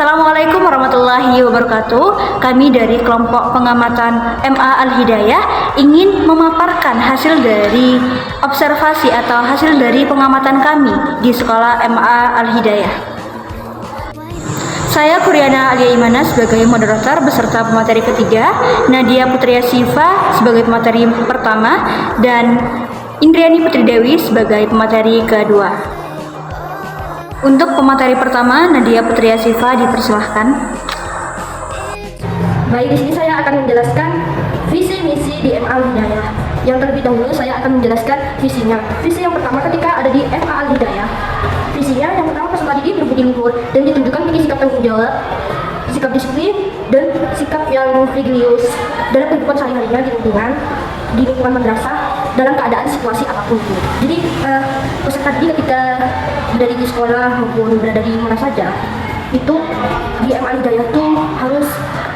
Assalamualaikum warahmatullahi wabarakatuh. Kami dari kelompok pengamatan MA Al-Hidayah ingin memaparkan hasil dari observasi atau hasil dari pengamatan kami di sekolah MA Al-Hidayah. Saya Kuryana Alia Imana sebagai moderator beserta pemateri ketiga, Nadia Putria Siva sebagai pemateri pertama, dan Indriani Putri Dewi sebagai pemateri kedua. Untuk pemateri pertama, Nadia Putri Siva dipersilahkan. Baik, di sini saya akan menjelaskan visi misi di MA Al-Hidayah. Yang terlebih dahulu saya akan menjelaskan visinya. Visi yang pertama ketika ada di MA Al-Hidayah. Visinya yang pertama peserta didik berbudi luhur dan ditunjukkan tinggi sikap tanggung jawab, sikap disiplin, dan sikap yang religius dalam kehidupan sehari-harinya di lingkungan madrasah dalam keadaan situasi apapun itu. Jadi peserta didik ketika berada di sekolah maupun berada di mana saja itu di MA Al-Hidayah itu harus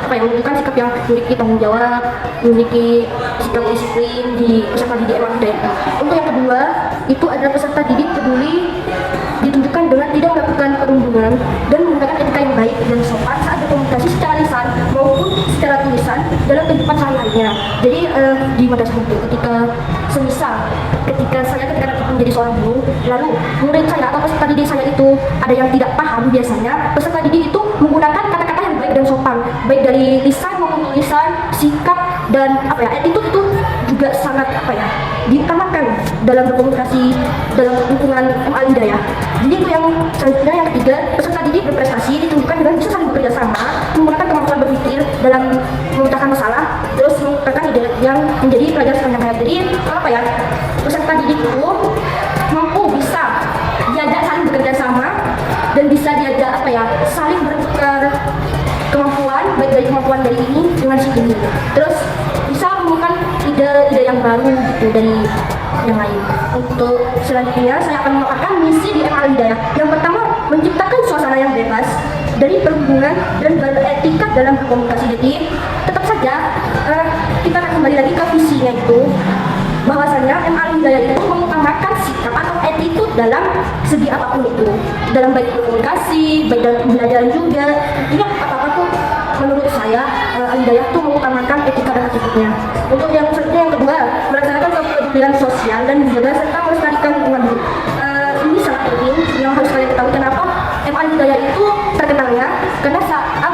menunjukkan sikap yang memiliki tanggung jawab, memiliki sikap disiplin di peserta didik MA Al-Hidayah. Untuk yang kedua itu adalah peserta didik peduli ditunjukkan dengan tidak melakukan perundungan dan menggunakan etika yang baik dan sopan saat berkomunikasi secara lisan maupun secara tulisan dalam kehidupan sehari-harinya. Jadi di madrasah itu ketika saya menjadi seorang guru, lalu murid saya atau peserta didik saya itu ada yang tidak paham, biasanya peserta didik itu menggunakan kata-kata yang baik dan sopan, baik dari lisan maupun tulisan, sikap dan attitude itu juga sangat diutamakan dalam berkomunikasi dalam lingkungan MA Al-Hidayah. Jadi itu yang selanjutnya, yang ketiga, peserta didik berprestasi ditunjukkan dengan bisa saling bekerja sama, menggunakan kemampuan berpikir dalam memecahkan masalah, terus mengungkapkan ide yang menjadi pelajar sepanjang hayat. Jadi peserta didik itu mampu bisa diajak saling bekerja sama dan bisa diajak saling bertukar kemampuan, baik dari kemampuan dari ini dengan si ini, terus bisa menemukan ide-ide yang baru gitu dari yang lain. Untuk selanjutnya saya akan memaparkan misi di MA Al-Hidayah. Yang pertama, menciptakan suasana yang bebas dari perhubungan dan beretika dalam berkomunikasi. Jadi tetap saja kita akan kembali lagi ke visinya itu, bahwasanya MA Al-Hidayah itu mengutamakan sikap atau attitude dalam segi apapun itu, dalam baik berkomunikasi, baik dalam pembelajaran juga. Ini apa-apa tuh menurut saya Al-Hidayah itu mengutamakan etika dan attitude-nya. Untuk yang selanjutnya, yang kedua, melaksanakan kepedulian sosial dan menjaga serta melestarikan lingkungan hidup. Ini sangat penting yang harus kalian ketahui. Kenapa MA Al-Hidayah itu terkenalnya? Karena saat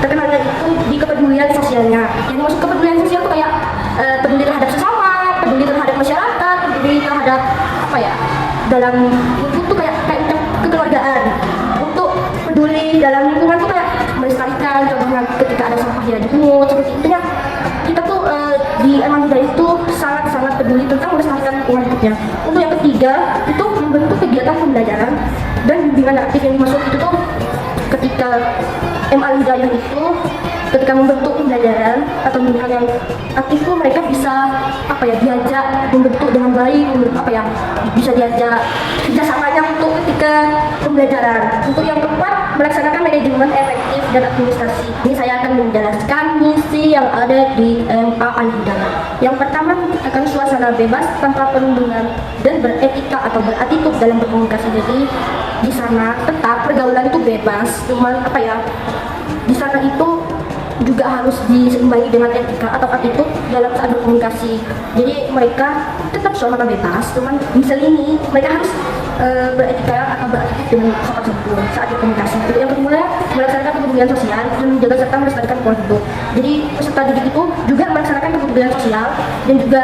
terkenalnya itu di kepedulian sosialnya. Yang maksud kepedulian sosial itu kayak peduli terhadap sesama, peduli terhadap masyarakat, peduli terhadap dalam lingkungan itu kayak kekeluargaan. Untuk peduli dalam lingkungan itu kayak melestarikan, contohnya ketika ada sampah ya dipungut, seperti itu ya. Kita tuh di MA Al-Hidayah itu sangat-sangat peduli tentang melestarikan lingkungan hidupnya. Untuk yang ketiga itu membentuk kegiatan pembelajaran dan bimbingan aktif. Yang dimaksud itu tuh ketika MA Al-Hidayah itu ketika membentuk pembelajaran atau bimbingan yang aktif itu mereka bisa diajak membentuk dengan baik, bisa diajak kerjasamanya untuk ketika pembelajaran. Untuk yang keempat, melaksanakan manajemen efektif dan administrasi. Ini saya akan menjelaskan misi yang ada di MA Al-Hidayah. Yang pertama, menciptakan suasana bebas tanpa perundungan dan beretika atau berattitude dalam berkomunikasi. Jadi di sana tetap pergaulan itu bebas, cuman di sana itu juga harus diseimbangi dengan etika atau attitude dalam saat berkomunikasi. Jadi mereka tetap suasana bebas, cuman diselingi mereka harus beretika atau berattitude dengan sopan santun saat berkomunikasi. Yang kedua, melaksanakan kepedulian sosial dan menjaga serta melestarikan lingkungan hidup. Jadi peserta didik itu juga melaksanakan kepedulian sosial dan juga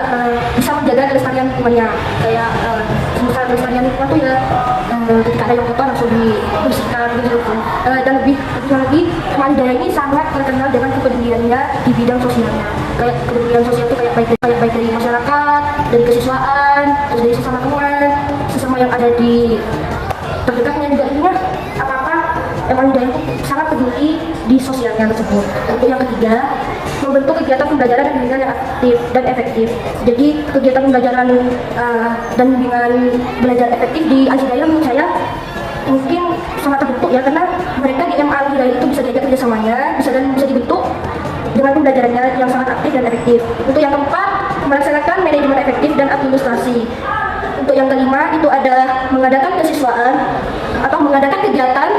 bisa menjaga kelestarian lingkungannya. Kayak misalnya kelestarian lingkungan itu ketika ada yang kotor langsung dibersihkan gitu. Dan lebih lagi, MA Al-Hidayah ini sangat terkenal dengan kepeduliannya di bidang sosialnya. Kayak kepedulian sosial itu kayak baik dari masyarakat, dari kesiswaan, terus dari sesama teman, sesama yang ada di terdekatnya juga. Intinya MA Al-Hidayah itu sangat peduli di sosialnya tersebut. Untuk yang ketiga, membentuk kegiatan pembelajaran dan bimbingan yang aktif dan efektif. Jadi kegiatan pembelajaran dan bimbingan belajar efektif di Al-Hidayah menurut saya mungkin sangat terbentuk ya, karena mereka di MA Al-Hidayah itu bisa diajak kerjasamanya, bisa dibentuk dengan pembelajarannya yang sangat aktif dan efektif. Untuk yang keempat, melaksanakan manajemen efektif dan administrasi. Untuk yang kelima itu ada mengadakan kesiswaan atau mengadakan kegiatan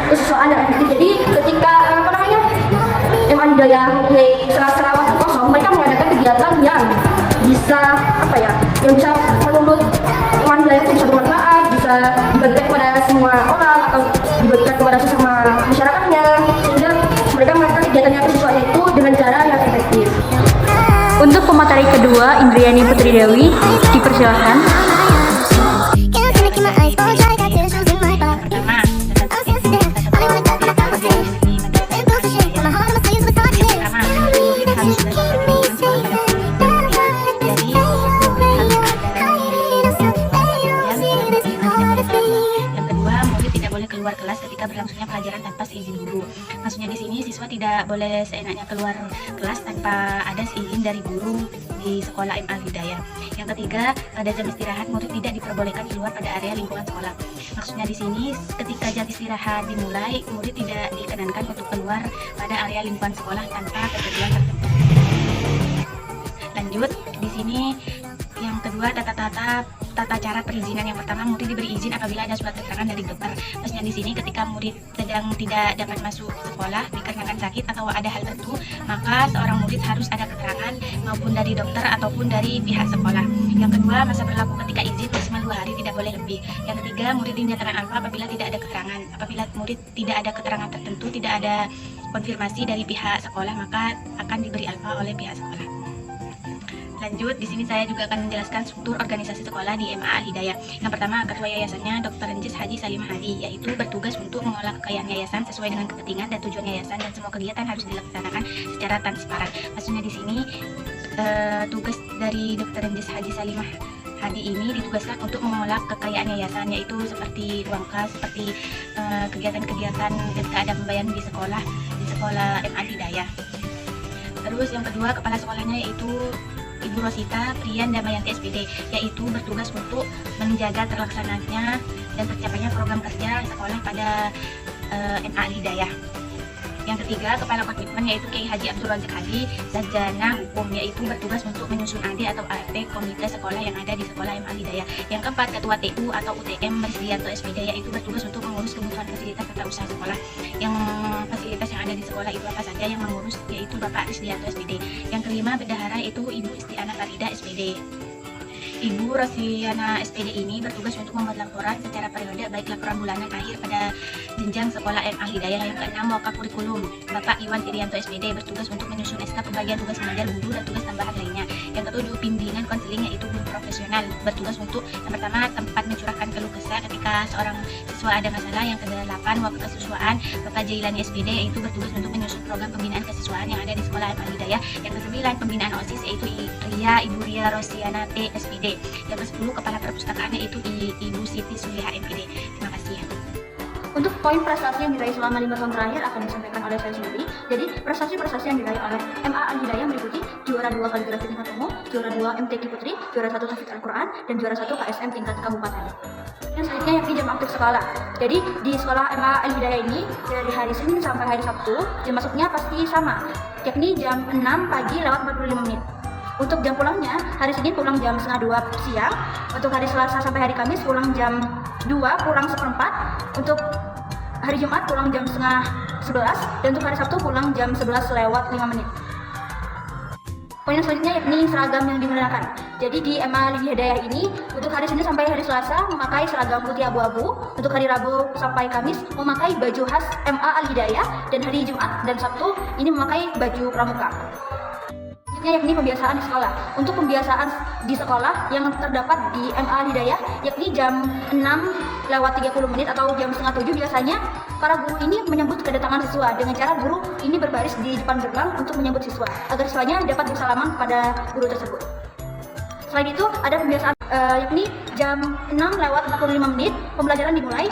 kesiswaan yang efektif. Jadi ketika MA Hidayah di sela-sela waktu kosong, mereka mengadakan kegiatan yang bisa yang bisa menuntut MA Hidayah itu bisa bermanfaat, bisa dibagikan kepada semua orang atau dibagikan kepada sesama masyarakatnya, sehingga mereka melakukan kegiatannya kesiswaan itu dengan cara yang efektif. Untuk pemateri kedua, Indriani Putri Dewi, dipersilakan. Keluar kelas ketika berlangsungnya pelajaran tanpa seizin guru. Maksudnya di sini siswa tidak boleh seenaknya keluar kelas tanpa ada seizin dari guru di sekolah MA Hidayah. Yang ketiga, pada jam istirahat murid tidak diperbolehkan keluar pada area lingkungan sekolah. Maksudnya di sini ketika jam istirahat dimulai, murid tidak dikenankan untuk keluar pada area lingkungan sekolah tanpa ketentuan tertentu. Lanjut, di sini yang kedua tata cara perizinan. Yang pertama, murid diberi izin apabila ada surat keterangan dari dokter. Maksudnya di sini ketika murid sedang tidak dapat masuk sekolah dikarenakan sakit atau ada hal tertentu, maka seorang murid harus ada keterangan maupun dari dokter ataupun dari pihak sekolah. Yang kedua, masa berlaku ketika izin maksimal 2 hari, tidak boleh lebih. Yang ketiga, murid dinyatakan alfa apabila tidak ada keterangan. Apabila murid tidak ada keterangan tertentu, tidak ada konfirmasi dari pihak sekolah, maka akan diberi alfa oleh pihak sekolah. Lanjut, di sini saya juga akan menjelaskan struktur organisasi sekolah di MA Al-Hidayah. Yang pertama, ketua yayasannya Dr. Renjis Haji Salimah Hadi, yaitu bertugas untuk mengelola kekayaan yayasan sesuai dengan kepentingan dan tujuan yayasan, dan semua kegiatan harus dilaksanakan secara transparan. Maksudnya di sini tugas dari Dr. Renjis Haji Salimah Hadi ini ditugaskan untuk mengelola kekayaan yayasan, yaitu seperti ruang kas, seperti kegiatan-kegiatan ketika ada pembayaran di sekolah MA Al-Hidayah. Terus yang kedua, kepala sekolahnya yaitu Ibu Rosita Priyan Damayanti SPD, yaitu bertugas untuk menjaga terlaksananya dan tercapainya program kerja sekolah pada MA Al-Hidayah. Yang ketiga, kepala komitmen yaitu Kiai Haji Abdul Razak Hadi Sarjana Hukum, yaitu bertugas untuk menyusun AD atau ART komite sekolah yang ada di sekolah MA Al-Hidayah. Yang keempat, ketua TU atau UTM Risdianto SPD, yaitu bertugas untuk mengurus kebutuhan fasilitas serta usaha sekolah. Yang fasilitas yang ada di sekolah itu apa saja yang mengurus, yaitu Bapak Risdianto SPD. Yang kelima, bendahara yaitu Ibu Istiana Farida SPD. Ibu Rosiana SPD ini bertugas untuk membuat laporan secara periode, baik laporan bulanan akhir pada jenjang sekolah MA Hidayah. Yang keenam, wakaf kurikulum. Bapak Iwan Irianto SPD bertugas untuk menyusun SK pembagian tugas mengajar guru dan tugas tambahan lainnya. Yang ketujuh, bimbingan konseling yaitu guru profesional, bertugas untuk yang pertama tempat mencurahkan keluh kesah ketika seorang siswa ada masalah. Yang kedelapan, wakaf kesiswaan. Bapak Jailani SPD yaitu bertugas untuk menyusun program pembinaan kesiswaan yang ada di sekolah MA Hidayah. Yang kesembilan, pembinaan OSIS yaitu Ibu Ria Rosiana T SPD. Yang ke-10, kepala perpustakaan yaitu Ibu Siti Suliha MPD. Terima kasih. Untuk poin prestasi yang diraih selama 5 tahun terakhir akan disampaikan oleh saya sendiri. Jadi prestasi-prestasi yang diraih oleh MA Al-Hidayah meliputi juara 2 kaligrafi tingkat umum, juara 2 MTQ Putri, juara 1 tahfidz Al-Quran, dan juara 1 KSM tingkat kabupaten. Yang selanjutnya yakni jam aktif sekolah. Jadi di sekolah MA Al-Hidayah ini dari hari Senin sampai hari Sabtu jam masuknya pasti sama, yakni jam 6 pagi lewat 45 menit. Untuk jam pulangnya, hari Senin pulang jam setengah 2 siang. Untuk hari Selasa sampai hari Kamis pulang jam 2 kurang seperempat. Untuk hari Jumat pulang jam setengah 11. Dan untuk hari Sabtu pulang jam 11 lewat 5 menit. Poin yang selanjutnya yakni seragam yang digunakan. Jadi di MA Al-Hidayah ini untuk hari Senin sampai hari Selasa memakai seragam putih abu-abu. Untuk hari Rabu sampai Kamis memakai baju khas MA Al-Hidayah. Dan hari Jumat dan Sabtu ini memakai baju pramuka. Yakni pembiasaan di sekolah. Untuk pembiasaan di sekolah yang terdapat di MA Al-Hidayah yakni jam 6 lewat 30 menit atau jam setengah 7 biasanya para guru ini menyambut kedatangan siswa dengan cara guru ini berbaris di depan gerbang untuk menyambut siswa agar siswanya dapat bersalaman kepada guru tersebut. Selain itu ada pembiasaan yakni jam 6 lewat 45 menit pembelajaran dimulai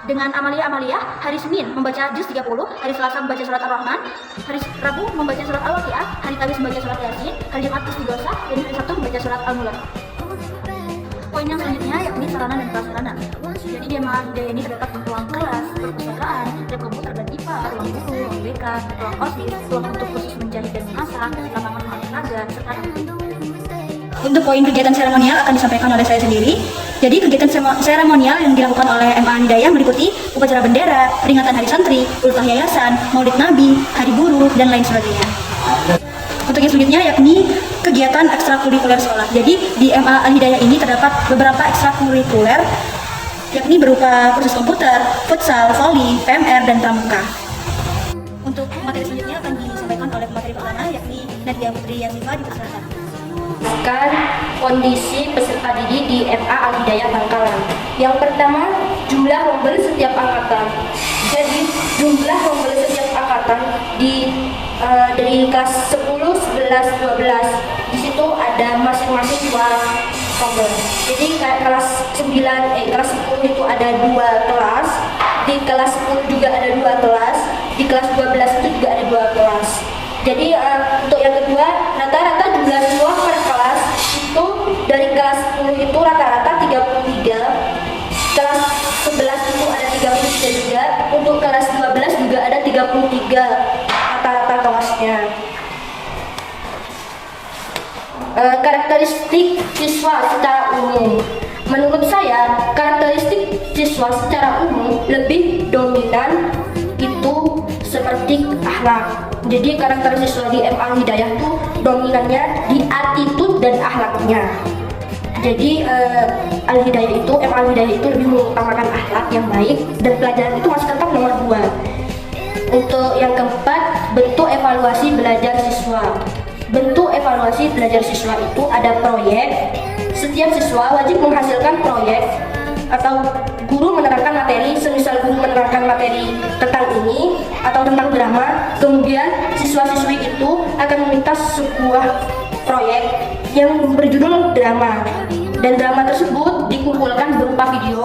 dengan amalia-amalia. Hari Senin membaca juz 30, hari Selasa membaca surat Ar-Rahman, hari Rabu membaca surat Al-Waqiah, hari Kamis membaca surat Yasin, hari Jumat Istighosah, dan hari Sabtu membaca surat Al-Mulk. Poin yang selanjutnya yakni sarana dan prasarana. Jadi di MA Al-Hidayah ini terdapat ruang kelas, perpustakaan, lab komputer dan IPA, ruang guru, ruang BK, ruang OSIS, ruang untuk khusus menjahit dan memasak, lapangan olahraga, serta untuk poin kegiatan seremonial akan disampaikan oleh saya sendiri. Jadi kegiatan seremonial yang dilakukan oleh MA Al-Hidayah meliputi upacara bendera, peringatan Hari Santri, ultah yayasan, Maulid Nabi, Hari Buruh, dan lain sebagainya. Untuk yang selanjutnya yakni kegiatan ekstrakurikuler sekolah. Jadi di MA Al-Hidayah ini terdapat beberapa ekstrakurikuler yakni berupa kursus komputer, futsal, voli, PMR, dan pramuka. Untuk materi selanjutnya akan disampaikan oleh materi pertama yakni Nadia Putri Yasifa dipersilakan. Kondisi peserta didik di MA Al-Hidayah Bangkalan. Yang pertama, jumlah rombel setiap angkatan. Jadi jumlah rombel setiap angkatan dari kelas 10, 11, 12. Di situ ada masing-masing 2 rombel. Jadi kelas 10 itu ada 2 kelas, di kelas 10 juga ada 2 kelas, di kelas 12 itu juga ada 2 kelas. Jadi untuk yang kedua, rata-rata jumlah siswa per kelas itu dari kelas 10 itu rata-rata 33, kelas 11 itu ada 33 juga, untuk kelas 12 juga ada 33 rata-rata kelasnya. Karakteristik siswa secara umum. Menurut saya, karakteristik siswa secara umum lebih dominan itu seperti akhlak. Jadi karakter siswa di MA Al-Hidayah itu dominannya di attitude dan akhlaknya. Jadi MA Al-Hidayah itu lebih mengutamakan akhlak yang baik dan pelajaran itu masih tetap nomor 2. Untuk yang keempat, bentuk evaluasi belajar siswa. Bentuk evaluasi belajar siswa itu ada proyek. Setiap siswa wajib menghasilkan proyek atau guru menerangkan materi, semisal guru menerangkan materi tentang ini atau tentang drama, kemudian siswa-siswi itu akan meminta sebuah proyek yang berjudul drama, dan drama tersebut dikumpulkan berupa video.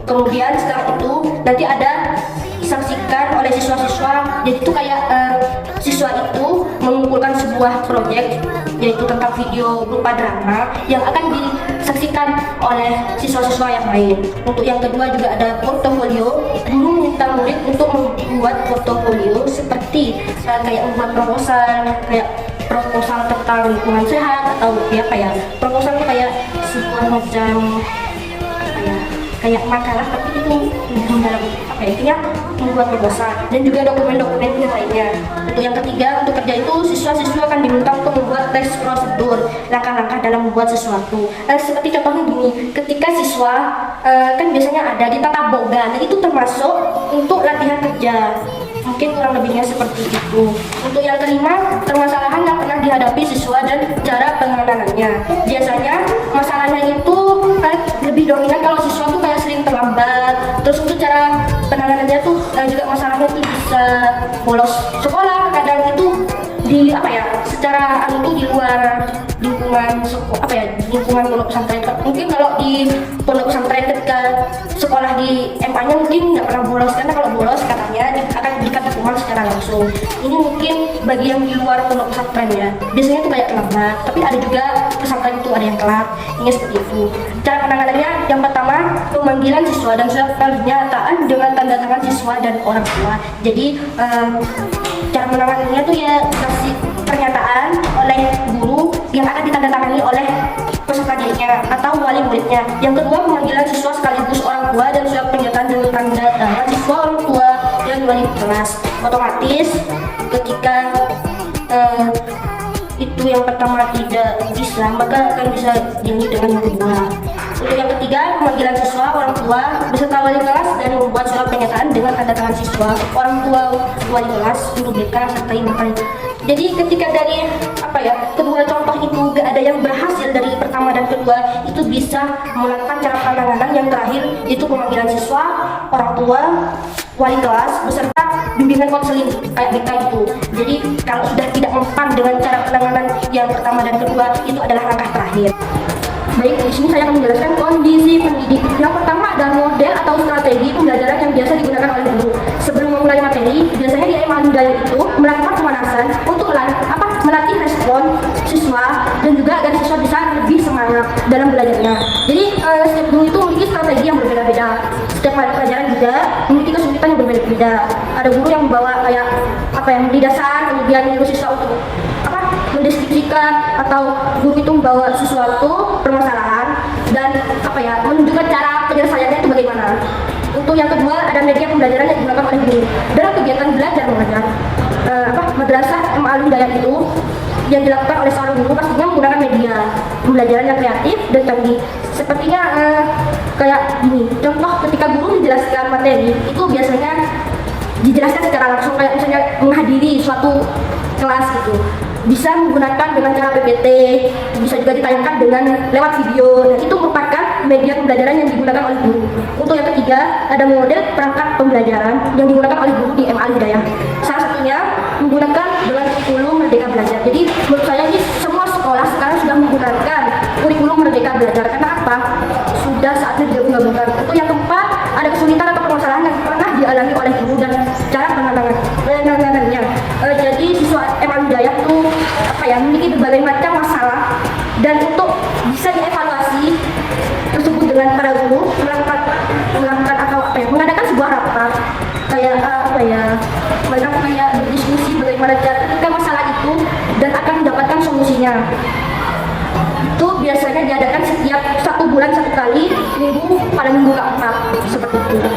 Kemudian setelah itu nanti ada disaksikan oleh siswa-siswa. Jadi itu kayak siswa itu mengumpulkan sebuah proyek yaitu tentang video berupa drama yang akan disaksikan oleh siswa-siswa yang lain. Untuk yang kedua juga ada portofolio. Guru meminta murid untuk membuat portofolio seperti kayak membuat proposal tentang lingkungan sehat, atau proposal itu kayak sebuah macam kayak makalah, tapi itu dalam intinya membuat proposal, dan juga dokumen-dokumen yang lainnya. Untuk yang ketiga, untuk kerja itu siswa-siswa akan diminta untuk membuat tes prosedur, langkah-langkah dalam membuat sesuatu. Seperti contohnya gini, ketika siswa kan biasanya ada di tata boga, nah itu termasuk untuk latihan kerja. Mungkin kurang lebihnya seperti itu. Untuk yang kelima, permasalahan yang pernah dihadapi siswa dan cara penanganannya. Biasanya masalahnya itu lebih dominan kalau siswa tuh kayak sering terlambat. Terus untuk cara penanganannya tuh juga masalahnya tuh bisa bolos sekolah. Kadang itu secara itu di luar lingkungan lingkungan pondok pesantren. Mungkin kalau di pondok pesantren ketika sekolah di MA-nya mungkin nggak pernah bolos, karena kalau bolos katanya akan diberikan hukuman secara langsung. Ini mungkin bagi yang di luar pondok pesantren ya, biasanya itu kayak terlambat, tapi ada juga pesantren itu ada yang telat. Ini seperti itu. Cara penanganannya, yang pertama pemanggilan siswa dan surat pernyataan dengan tanda tangan siswa dan orang tua. Jadi cara penanganannya tuh ya kasih pernyataan oleh guru yang akan ditandatangani oleh peserta didiknya atau wali muridnya. Yang kedua, pemanggilan siswa sekaligus orang tua dan surat pernyataan dengan tanda tangan siswa, orang tua, dan wali kelas. Otomatis ketika itu yang pertama tidak bisa, maka akan bisa dilanjut dengan yang kedua. Untuk yang ketiga, pemanggilan siswa, orang tua, beserta wali kelas, dan membuat surat pernyataan dengan tanda tangan siswa, orang tua, wali kelas, guru BK, serta ibu. Jadi ketika dari kedua contoh itu gak ada yang berhasil dari pertama dan kedua, itu bisa melakukan cara penanganan yang terakhir, itu pemanggilan siswa, orang tua, wali kelas, beserta bimbingan konseling kayak BK gitu. Jadi kalau sudah tidak mempan dengan cara penanganan yang pertama dan kedua, itu adalah langkah terakhir. Baik, di sini saya akan menjelaskan kondisi pendidik. Yang pertama adalah model atau strategi pembelajaran yang biasa digunakan oleh guru. Sebelum memulai materi, biasanya di MA Al-Hidayah itu melakukan pemanasan untuk melatih respon siswa dan juga agar siswa bisa lebih semangat dalam belajarnya. Jadi setiap guru itu memiliki strategi yang berbeda-beda. Setiap pelajaran juga memiliki kesulitan yang berbeda-beda. Ada guru yang membawa di dasar, kemudian menyuruh siswa untuk mendeskripsikan atau guru itu membawa sesuatu permasalahan dan menunjukkan cara penyelesaiannya itu bagaimana. Untuk yang kedua ada media pembelajaran yang digunakan oleh guru dalam kegiatan belajar mengajar. Madrasah Al Hidayah itu yang dilakukan oleh seorang guru pastinya menggunakan media pembelajaran yang kreatif dan canggih. Sepertinya kayak gini, contoh ketika guru menjelaskan materi itu biasanya dijelaskan secara langsung, kayak misalnya menghadiri suatu kelas gitu, bisa menggunakan dengan cara PPT, bisa juga ditayangkan dengan lewat video, dan itu merupakan media pembelajaran yang digunakan oleh guru. Untuk yang ketiga ada model perangkat pembelajaran yang digunakan oleh guru di MA Al Hidayah. Salah satunya menggunakan dengan kurikulum Merdeka Belajar. Jadi menurut saya ini semua sekolah sekarang sudah menggunakan kurikulum Merdeka Belajar. Karena apa? Sudah saatnya digabung-gabungkan. Untuk yang keempat ada kesulitan atau permasalahan yang pernah dialami oleh guru dan cara penanganannya. Jadi siswa MA Al Hidayah itu memiliki berbagai macam masalah, dan untuk bisa dievaluasi tersebut dengan para guru mengadakan sebuah rapat berdiskusi bagaimana cara ketika masalah itu dan akan mendapatkan solusinya. Itu biasanya diadakan setiap 1 bulan 1 kali, minggu pada minggu keempat seperti itu.